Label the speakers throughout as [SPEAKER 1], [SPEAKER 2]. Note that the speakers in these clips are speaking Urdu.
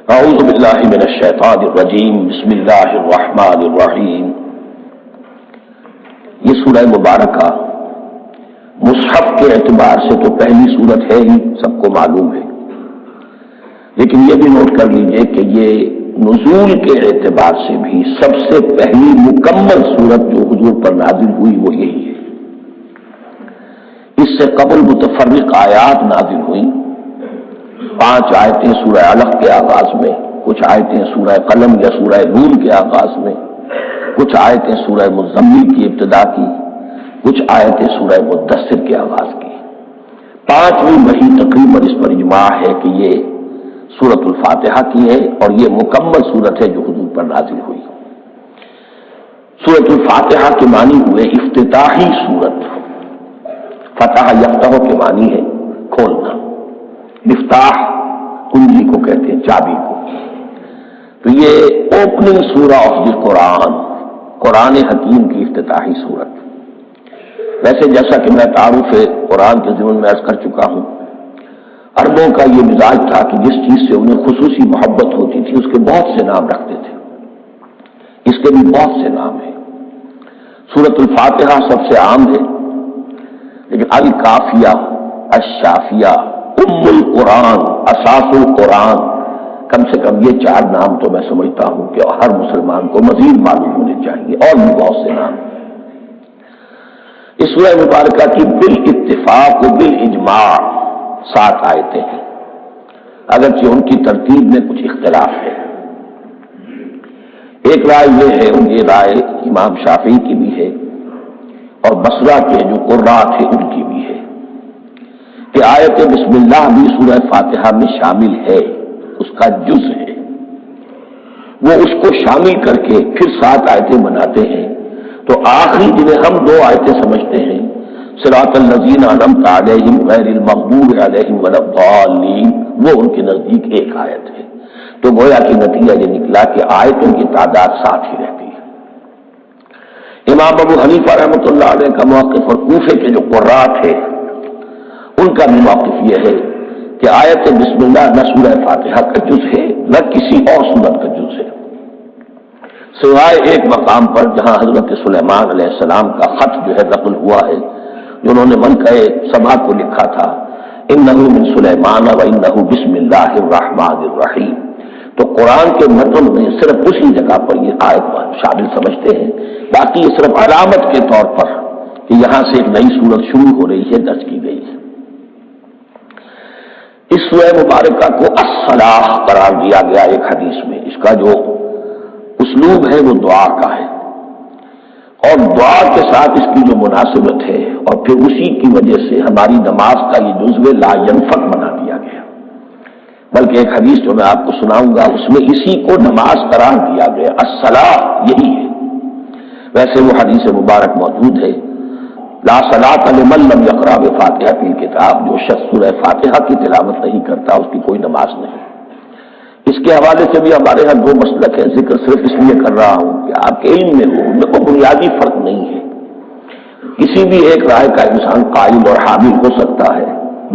[SPEAKER 1] اعوذ باللہ من الشیطان الرجیم بسم اللہ الرحمن الرحیم۔ یہ سورہ مبارکہ مصحف کے اعتبار سے تو پہلی سورت ہے ہی، سب کو معلوم ہے، لیکن یہ بھی نوٹ کر لیجئے کہ یہ نزول کے اعتبار سے بھی سب سے پہلی مکمل سورت جو حضور پر نازل ہوئی وہ یہی ہے۔ اس سے قبل متفرق آیات نازل ہوئیں، 5 آیتیں سورہ علق کے آغاز میں، کچھ آیتیں سورہ قلم یا سورہ نون کے آغاز میں، کچھ آیتیں سورہ مزمل کی ابتدا کی، کچھ آیتیں سورہ مدثر کے آغاز کی۔ 5ویں وحی تقریباً اس پر اجماع ہے کہ یہ سورۃ الفاتحہ کی ہے اور یہ مکمل سورت ہے جو حضور پر نازل ہوئی۔ سورۃ الفاتحہ کے معنی ہوئے افتتاحی سورت، فتح یفتح کے معنی ہے کھولنا، مفتاح کنجی کو کہتے ہیں، چابی کو۔ تو یہ اوپننگ سورہ آف دی قرآن، قرآن حکیم کی افتتاحی سورت۔ ویسے جیسا کہ میں تعارف قرآن کے ضمن میں عرض کر چکا ہوں، عربوں کا یہ مزاج تھا کہ جس چیز سے انہیں خصوصی محبت ہوتی تھی اس کے بہت سے نام رکھتے تھے۔ اس کے بھی بہت سے نام ہیں۔ سورۃ الفاتحہ سب سے عام ہے، لیکن الکافیہ، الشافیہ، ام القرآن، اساس القرآن، کم سے کم یہ 4 نام تو میں سمجھتا ہوں کہ ہر مسلمان کو مزید معلوم ہونے چاہیے، اور بھی بہت سے نام۔ اس سورہ مبارکہ کی بالاتفاق و بالاجماع 7 آیتیں ہیں، اگرچہ ان کی ترتیب میں کچھ اختلاف ہے۔ ایک رائے یہ ہے، اور یہ رائے امام شافعی کی بھی ہے اور بصرہ کے جو قراء تھے ان کی بھی ہے، کہ آیت بسم اللہ بھی سورہ فاتحہ میں شامل ہے، اس کا جز ہے۔ وہ اس کو شامل کر کے پھر 7 آیتیں بناتے ہیں، تو آخری جنہیں ہم 2 آیتیں سمجھتے ہیں، صراط الذین انعمت علیہم غیر المغضوب علیہم ولا الضالین، وہ ان کے نزدیک ایک آیت ہے۔ تو گویا کہ نتیجہ یہ نکلا کہ آیتوں کی تعداد 7 ہی رہتی ہے۔ امام ابو حنیفہ رحمۃ اللہ علیہ کا موقف اور کوفے کے جو قراء تھے ان کا بھی موقف یہ ہے کہ آیت بسم اللہ نہ سورہ فاتحہ کا جز ہے نہ کسی اور سورت کا جز ہے، سوائے ایک مقام پر جہاں حضرت سلیمان علیہ السلام کا خط جو ہے نقل ہوا ہے، جو انہوں نے ملکہ سبا کو لکھا تھا، انہ من سلیمان و انہ بسم اللہ الرحمن الرحیم۔ تو قرآن کے متن میں صرف اسی جگہ پر یہ آیت شامل سمجھتے ہیں، باقی یہ صرف علامت کے طور پر کہ یہاں سے ایک نئی سورت شروع ہو رہی ہے درج کی گئی ہے۔ اس سورہ مبارکہ کو الصلاح قرار دیا گیا ایک حدیث میں۔ اس کا جو اسلوب ہے وہ دعا کا ہے، اور دعا کے ساتھ اس کی جو مناسبت ہے، اور پھر اسی کی وجہ سے ہماری نماز کا یہ جزو لا ینفک بنا دیا گیا۔ بلکہ ایک حدیث جو میں آپ کو سناؤں گا اس میں اسی کو نماز قرار دیا گیا، الصلاح یہی ہے۔ ویسے وہ حدیث مبارک موجود ہے، لا صلاۃ لمن لم یقرأ بفاتحۃ الکتاب، جو شخص سورہ فاتحہ کی تلاوت نہیں کرتا اس کی کوئی نماز نہیں۔ اس کے حوالے سے بھی ہمارے یہاں 2 مسلک ہیں، ذکر صرف اس لیے کر رہا ہوں کہ آپ کے علم میں ہو، ان میں کوئی بنیادی فرق نہیں ہے۔ کسی بھی ایک رائے کا انسان قائل اور حامل ہو سکتا ہے،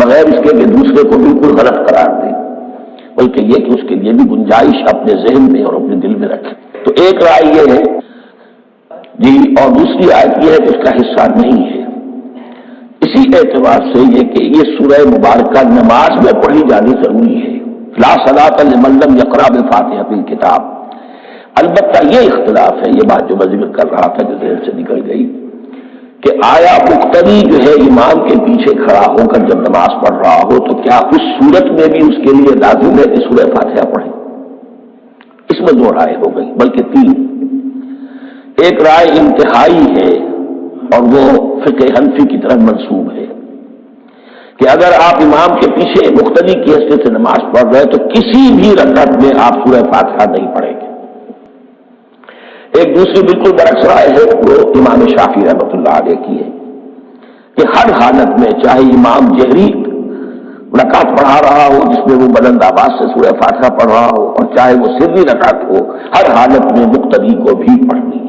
[SPEAKER 1] بغیر اس کے کہ دوسرے کو بالکل غلط قرار دے، بلکہ یہ کہ اس کے لیے بھی گنجائش اپنے ذہن میں اور اپنے دل میں رکھے۔ تو ایک رائے یہ ہے جی، اور دوسری آیت یہ ہے کہ اس کا حصہ نہیں ہے۔ اسی اعتبار سے یہ کہ یہ سورہ مبارکہ نماز میں پڑھی جانی ضروری ہے، لا صلاۃ لمن لم یقرأ بفاتحۃ الکتاب۔ البتہ یہ اختلاف ہے، یہ بات جو میں ذکر کر رہا تھا جو ذہن سے نکل گئی، کہ آیا مقتدی جو ہے امام کے پیچھے کھڑا ہو کر جب نماز پڑھ رہا ہو تو کیا اس صورت میں بھی اس کے لیے لازم ہے کہ سورہ فاتحہ پڑھے؟ اس میں 2 رائے ہو گئی، بلکہ 3۔ ایک رائے انتہائی ہے اور وہ فقہ حنفی کی طرف منسوب ہے کہ اگر آپ امام کے پیچھے مقتدی کی حیثیت سے نماز پڑھ رہے تو کسی بھی رکعت میں آپ سورہ فاتحہ نہیں پڑھیں گے۔ ایک دوسری بالکل برعکس رائے ہے، وہ امام شافعی رحمۃ اللہ علیہ کی ہے کہ ہر حالت میں چاہے امام جہری رکعت پڑھا رہا ہو جس میں وہ بلند آواز سے سورہ فاتحہ پڑھ رہا ہو، اور چاہے وہ سری رکعت ہو، ہر حالت میں مقتدی کو بھی پڑھنی ہے۔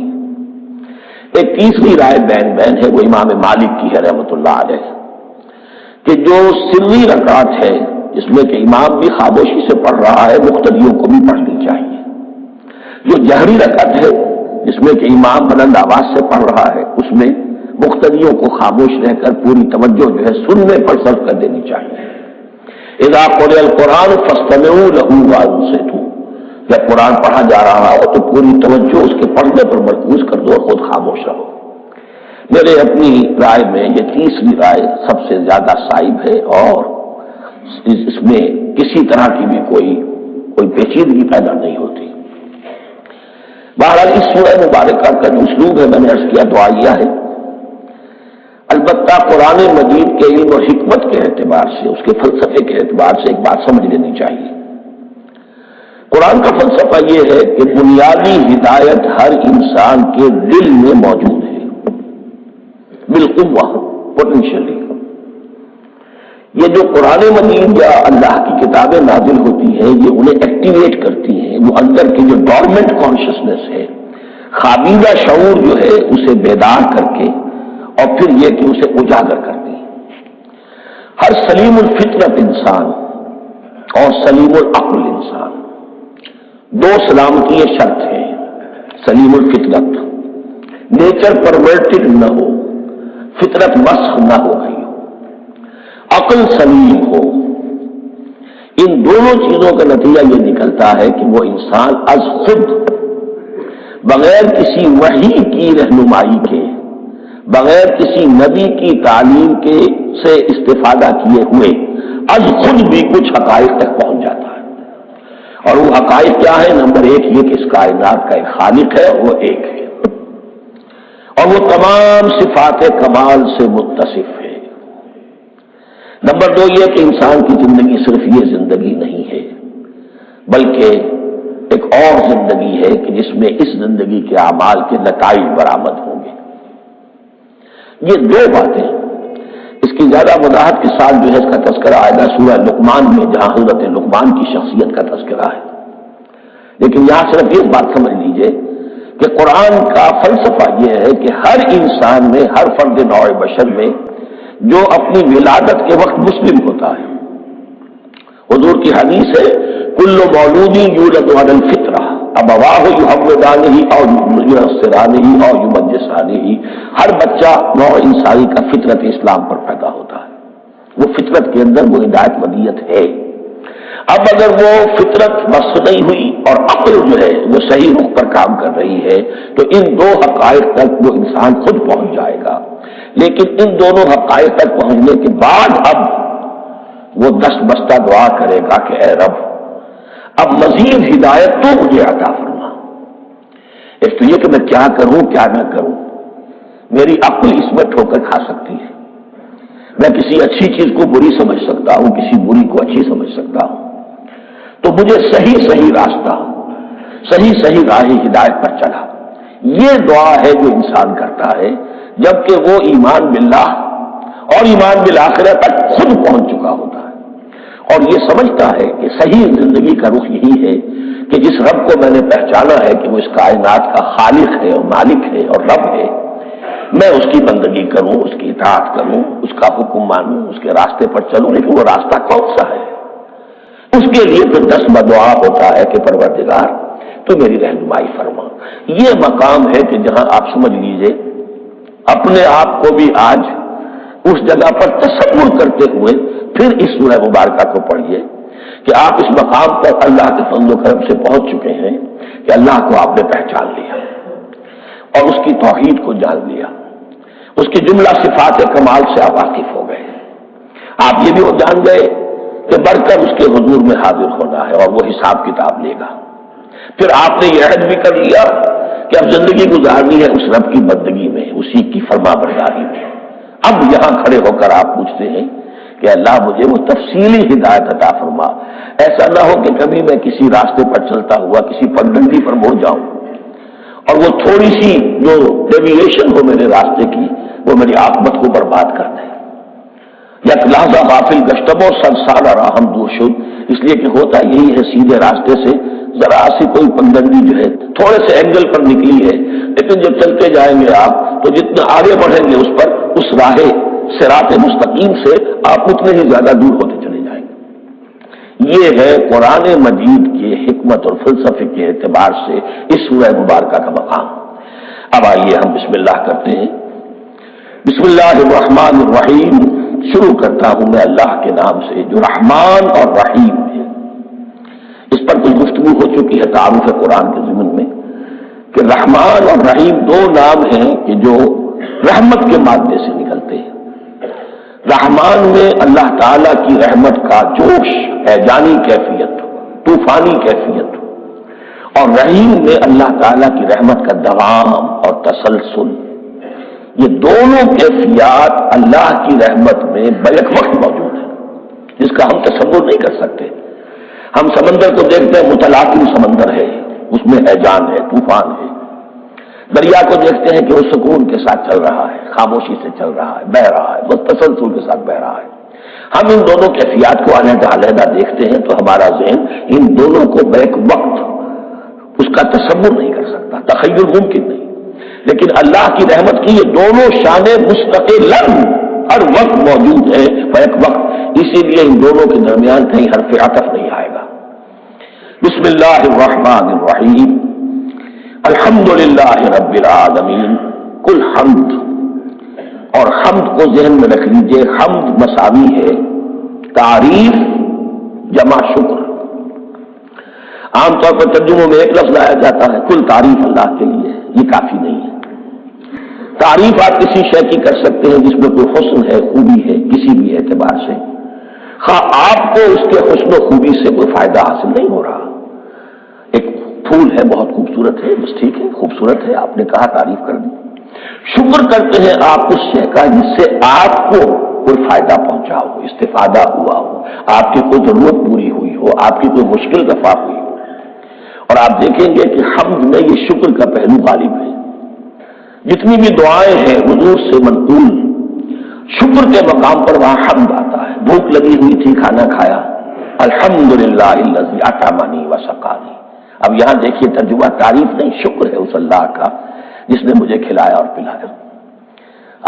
[SPEAKER 1] ایک تیسری رائے بین ہے، وہ امام مالک کی ہے رحمۃ اللہ علیہ، کہ جو سری رکعت ہے اس میں کہ امام بھی خاموشی سے پڑھ رہا ہے، مقتدیوں کو بھی پڑھنی چاہیے۔ جو جہری رکعت ہے جس میں کہ امام بلند آواز سے پڑھ رہا ہے، اس میں مقتدیوں کو خاموش رہ کر پوری توجہ جو ہے سننے پر صرف کر دینی چاہیے۔ اذا قرئ القرآن فاستمعوا له وانصتوا، جب قرآن پڑھا جا رہا ہو تو پوری توجہ اس کے پڑھنے پر مرکوز کر دو اور خود خاموش رہو۔ میرے اپنی رائے میں یہ تیسری رائے سب سے زیادہ صائب ہے اور اس میں کسی طرح کی بھی کوئی پیچیدگی پیدا نہیں ہوتی۔ بہرحال اس سورہ مبارکہ کا جو اسلوب ہے میں نے عرض کیا دعائیہ ہے، البتہ قرآن مجید کے علم و حکمت کے اعتبار سے، اس کے فلسفے کے اعتبار سے ایک بات سمجھ لینی چاہیے۔ قرآن کا فلسفہ یہ ہے کہ بنیادی ہدایت ہر انسان کے دل میں موجود ہے، بالقوہ، پوٹینشلی۔ یہ جو قرآن مجید یا اللہ کی کتابیں نازل ہوتی ہیں یہ انہیں ایکٹیویٹ کرتی ہیں، وہ اندر کی جو ڈورمنٹ کانشسنس ہے، خوابیدہ شعور جو ہے اسے بیدار کر کے اور پھر یہ کہ اسے اجاگر کرتی ہیں۔ ہر سلیم الفطرت انسان اور سلیم العقل انسان، دو سلامتی یہ شرط ہے۔ سلیم الفطرت، نیچر پرورٹڈ نہ ہو، فطرت مسخ نہ ہو گئی ہو، عقل سلیم ہو، ان دونوں چیزوں کا نتیجہ یہ نکلتا ہے کہ وہ انسان از خود بغیر کسی وحی کی رہنمائی کے، بغیر کسی نبی کی تعلیم کے سے استفادہ کیے ہوئے از خود بھی کچھ حقائق تک پہنچ جاتا ہے۔ اور وہ حقائق کیا ہے؟ نمبر ایک یہ کہ اس کائنات کا ایک خالق ہے، وہ ایک ہے اور وہ تمام صفات کمال سے متصف ہے۔ نمبر دو یہ کہ انسان کی زندگی صرف یہ زندگی نہیں ہے بلکہ ایک اور زندگی ہے کہ جس میں اس زندگی کے اعمال کے نتائج برآمد ہوں گے۔ یہ دو باتیں، اس کی زیادہ وضاحت کے ساتھ جو ہے اس کا تذکرہ آئے گا سورہ لقمان میں، جہاں حضرت لقمان کی شخصیت کا تذکرہ ہے۔ لیکن یہاں صرف یہ بات سمجھ لیجئے کہ قرآن کا فلسفہ یہ ہے کہ ہر انسان میں، ہر فرد نوع بشر میں جو اپنی ولادت کے وقت مسلم ہوتا ہے، حضور کی حدیث ہے کل مولود یولد علی الفطرہ ابواہ یحودانہ او ینصرانہ او یمجسانہ، ہر بچہ نوع انسانی کا فطرت اسلام پر پیدا ہوتا ہے، وہ فطرت کے اندر وہ ہدایت مدیت ہے۔ اب اگر وہ فطرت بس نہیں ہوئی اور عقل جو ہے وہ صحیح رخ پر کام کر رہی ہے تو ان دو حقائق تک وہ انسان خود پہنچ جائے گا۔ لیکن ان دونوں حقائق تک پہنچنے کے بعد اب وہ دست بستہ دعا کرے گا کہ اے رب اب مزید ہدایت تو مجھے عطا فرما۔ ایک تو یہ کہ میں کیا کروں کیا نہ کروں، میری عقل اس میں ٹھوکر کھا سکتی ہے، میں کسی اچھی چیز کو بری سمجھ سکتا ہوں، کسی بری کو اچھی سمجھ سکتا ہوں، تو مجھے صحیح راستہ، صحیح راہ ہدایت پر چلا۔ یہ دعا ہے جو انسان کرتا ہے جبکہ وہ ایمان باللہ اور ایمان بالآخرہ تک خود پہنچ چکا ہوتا ہے اور یہ سمجھتا ہے کہ صحیح زندگی کا رخ یہی ہے کہ جس رب کو میں نے پہچانا ہے کہ وہ اس کائنات کا خالق ہے اور مالک ہے اور رب ہے، میں اس کی بندگی کروں، اس کی اطاعت کروں، اس کا حکم مانوں، اس کے راستے پر چلوں۔ لیکن وہ راستہ کون سا ہے؟ اس کے لیے پھر دس بدعا ہوتا ہے کہ پروردگار تو میری رہنمائی فرما۔ یہ مقام ہے کہ جہاں آپ سمجھ لیجئے اپنے آپ کو بھی آج اس جگہ پر تصور کرتے ہوئے پھر اس سورہ مبارکہ کو پڑھیے کہ آپ اس مقام پر اللہ کے فضل و کرم سے پہنچ چکے ہیں کہ اللہ کو آپ نے پہچان لیا اور اس کی توحید کو جان لیا، اس کی جملہ صفات کمال سے آپ واقف ہو گئے، آپ یہ بھی جان گئے کہ بڑھ کر اس کے حضور میں حاضر ہونا ہے اور وہ حساب کتاب لے گا۔ پھر آپ نے یہ عہد بھی کر لیا کہ اب زندگی گزارنی ہے اس رب کی بندگی میں، اسی کی فرما برداری میں۔ اب یہاں کھڑے ہو کر آپ پوچھتے ہیں کہ اللہ مجھے وہ تفصیلی ہدایت عطا فرما، ایسا نہ ہو کہ کبھی میں کسی راستے پر چلتا ہوا کسی پگڈنڈی پر مڑ جاؤں اور وہ تھوڑی سی جو ڈیویشن ہو میرے راستے کی وہ میری عاقبت کو برباد کر دے۔ یک لحظہ غافل گشتم اور سنسال راہم دوشد، اس لیے کہ ہوتا یہی ہے صیدھے راستے سے ذرا سی کوئی پگڈنڈی جو ہے تھوڑے سے اینگل پر نکلی ہے، لیکن جب چلتے جائیں گے آپ تو جتنا آگے بڑھیں گے اس پر اس راہ صراط مستقیم سے آپ اتنے ہی زیادہ دور ہوتے چلے جائیں گے۔ یہ ہے قرآن مجید کے حکمت اور فلسفے کے اعتبار سے اس سورہ مبارکہ کا مقام۔ اب آئیے ہم بسم اللہ کرتے ہیں۔ بسم اللہ الرحمن الرحیم، شروع کرتا ہوں میں اللہ کے نام سے جو رحمان اور رحیم ہے۔ اس پر کچھ گفتگو ہو چکی ہے تعارف قرآن کے ضمن میں کہ رحمان اور رحیم دو نام ہیں کہ جو رحمت کے مادے سے نکلتے ہیں۔ رحمان میں اللہ تعالیٰ کی رحمت کا جوش، ہیجانی کیفیت، طوفانی کیفیت، اور رحیم میں اللہ تعالیٰ کی رحمت کا دوام اور تسلسل، یہ دونوں کیفیات اللہ کی رحمت میں بیک وقت موجود ہیں، جس کا ہم تصور نہیں کر سکتے۔ ہم سمندر کو دیکھتے ہیں، متلاطم سمندر ہے، اس میں ہیجان ہے، طوفان ہے۔ دریا کو دیکھتے ہیں کہ وہ سکون کے ساتھ چل رہا ہے، خاموشی سے چل رہا ہے، بہ رہا ہے، بس تسلسل کے ساتھ بہ رہا ہے۔ ہم ان دونوں کیفیات کو علیحدہ علیحدہ دیکھتے ہیں تو ہمارا ذہن ان دونوں کو بیک وقت اس کا تصور نہیں کر سکتا، تخیل ممکن نہیں۔ لیکن اللہ کی رحمت کی یہ دونوں شانیں مستقلاً ہر وقت موجود ہیں، بیک وقت، اسی لیے ان دونوں کے درمیان کہیں حرف عطف نہیں آئے گا۔ بسم اللہ الرحمن الرحیم، الحمدللہ رب العالمین، کل حمد، اور حمد کو ذہن میں رکھ لیجئے، حمد مساوی ہے تعریف جمع شکر۔ عام طور پر ترجموں میں ایک لفظ لایا جاتا ہے، کل تعریف اللہ کے لیے، یہ کافی نہیں ہے۔ تعریف آپ کسی شے کی کر سکتے ہیں جس میں کوئی حسن ہے، خوبی ہے، کسی بھی اعتبار سے، خواہ آپ کو اس کے حسن و خوبی سے کوئی فائدہ حاصل نہیں ہو رہا۔ ایک پھول ہے، بہت خوبصورت ہے، بس ٹھیک ہے، خوبصورت ہے، آپ نے کہا، تعریف کر دی۔ شکر کرتے ہیں آپ اس شے کا جس سے آپ کو کوئی فائدہ پہنچا ہو، استفادہ ہوا ہو، آپ کی کوئی ضرورت پوری ہوئی ہو، آپ کی کوئی مشکل رفع ہوئی ہو۔ اور آپ دیکھیں گے کہ حمد میں یہ شکر کا پہلو غالب ہے۔ جتنی بھی دعائیں ہیں حضور سے منقول، شکر کے مقام پر وہاں حمد آتا ہے۔ بھوک لگی ہوئی تھی، کھانا کھایا، الحمدللہ الذی اطعمنی وسقانی۔ اب یہاں دیکھیے ترجمہ تعریف نہیں، شکر ہے اس اللہ کا جس نے مجھے کھلایا اور پلایا۔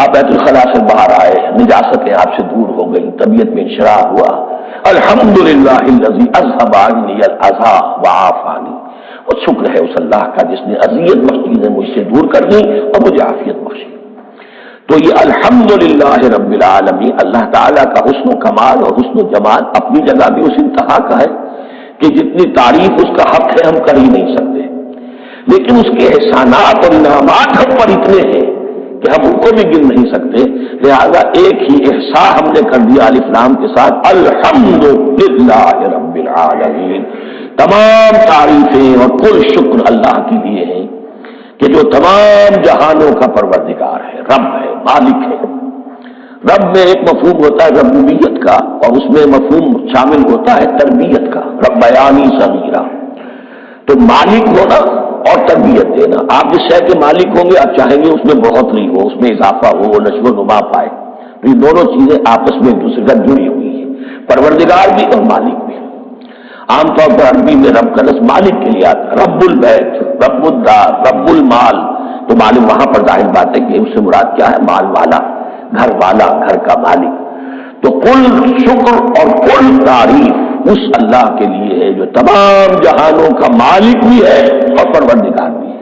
[SPEAKER 1] آپ بیت الخلاء سے باہر آئے، نجاستیں آپ سے دور ہو گئی، طبیعت میں انشراح ہوا، الحمدللہ الذی اذھب عنی الاذی وعافانی۔ وہ شکر ہے اس اللہ کا جس نے اذیت بخشی، نے مجھ سے دور کر دی اور مجھے عافیت بخشی۔ تو یہ الحمدللہ رب العالمین، اللہ تعالیٰ کا حسن و کمال اور حسن و جمال اپنی جگہ بھی اس انتہا کا ہے کہ جتنی تعریف اس کا حق ہے ہم کر ہی نہیں سکتے، لیکن اس کے احسانات اور انعامات ہم پر اتنے ہیں کہ ہم ان کو بھی گن نہیں سکتے۔ لہذا ایک ہی احساء ہم نے کر دیا الف لام کے ساتھ، الحمدللہ رب العالمین، تمام تعریفیں اور کل شکر اللہ کے لیے ہیں کہ جو تمام جہانوں کا پروردگار ہے، رب ہے، مالک ہے۔ رب میں ایک مفہوم ہوتا ہے ربوبیت کا، اور اس میں مفہوم شامل ہوتا ہے تربیت کا، ربیانی صغیرہ۔ تو مالک ہونا اور تربیت دینا، آپ جس شے کے مالک ہوں گے آپ چاہیں گے اس میں بڑھوتری ہو، اس میں اضافہ ہو، وہ نشو و نما پائے۔ تو یہ دونوں چیزیں آپس میں ایک دوسرے کا جڑی ہوئی ہیں، پروردگار بھی اور مالک بھی۔ عام طور پر عربی میں رب کا لفظ مالک کے لیے آتا ہے، رب البیت، رب الدار، رب المال۔ تو معلوم وہاں پر ظاہر بات ہے کہ اس سے مراد کیا ہے، مال والا، گھر والا، گھر کا مالک۔ تو کل شکر اور کل تعریف اس اللہ کے لیے ہے جو تمام جہانوں کا مالک بھی ہے اور پروردگار بھی ہے۔